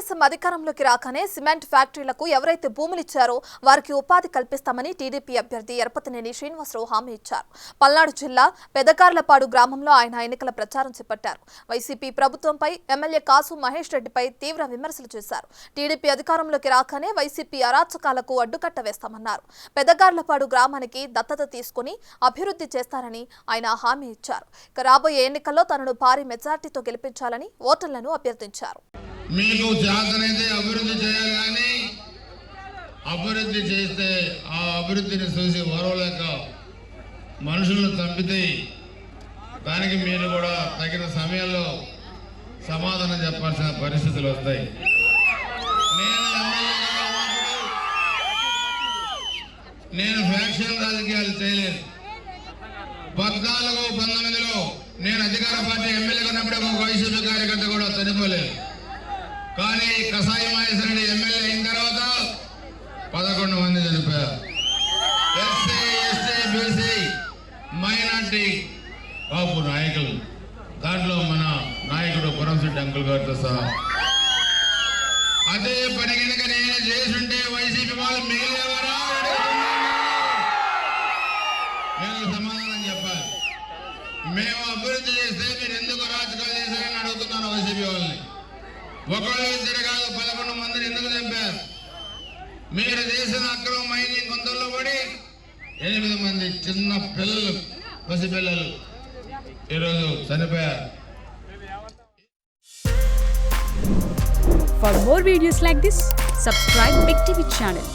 తెలుగుదేశం అధికారంలోకి రాగానే సిమెంట్ ఫ్యాక్టరీలకు ఎవరైతే భూములు ఇచ్చారో వారికి ఉపాధి కల్పిస్తామని టీడీపీ అభ్యర్థి ఎరపతినేని శ్రీనివాసరావు హామీ ఇచ్చారు. పల్నాడు జిల్లా పెదకార్లపాడు గ్రామంలో ఆయన ఎన్నికల ప్రచారం చేపట్టారు. వైసీపీ ప్రభుత్వంపై ఎమ్మెల్యే కాసు మహేష్ రెడ్డిపై తీవ్ర విమర్శలు చేశారు. టీడీపీ అధికారంలోకి రాగానే వైసీపీ అరాచకాలకు అడ్డుకట్ట వేస్తామన్నారు. పెదకార్లపాడు గ్రామానికి దత్తత తీసుకుని అభివృద్ధి చేస్తారని ఆయన హామీ ఇచ్చారు. రాబోయే ఎన్నికల్లో తనను భారీ మెజార్టీతో గెలిపించాలని ఓటర్లను అభ్యర్థించారు. మీకు చేతనైతే అభివృద్ధి చేయాలి, కానీ అభివృద్ధి చేస్తే ఆ అభివృద్ధిని చూసి ఓరవలేక మనుషులను చంపితే దానికి మీరు కూడా తగిన సమయంలో సమాధానం చెప్పాల్సిన పరిస్థితులు వస్తాయి. నేను ఫ్యాక్షన్ రాజకీయాలు చేయలేదు. 14-19లో నేను అధికార పార్టీ ఎమ్మెల్యేగా ఉన్నప్పుడే ఒక వైసీపీ కార్యకర్త కూడా చనిపోలేదు. కానీ కసాయి మహేశ్వరుడు ఎమ్మెల్యే అయిన తర్వాత 11 మంది చనిపోయారు. ఎస్సీ, ఎస్టీ, బీసీ, మైనార్టీ కాపు నాయకులు, దాంట్లో మన నాయకుడు పురంశెట్టి అంకుల్ గారితో సహా. అదే పని కనుక నేను చేసుంటే వైసీపీ వాళ్ళు మిగిలేవారా? నేను సమాధానం చెప్పాలి. మేము అభివృద్ధి చేస్తే మీరు ఎందుకు రాజకీయాలు చేశారని అడుగుతున్నాను వైసీపీ వాళ్ళని. ఒకళ్ళు ఇద్దరు కాదు, 11 మందిని ఎందుకు చంపారు? మీరు చేసిన అక్రమ మైనింగ్ కొందల్లో పడి 8 మంది చిన్న పిల్లలు, పసిపిల్లలు ఈరోజు చనిపోయారు. For more videos like this, subscribe Big TV channel.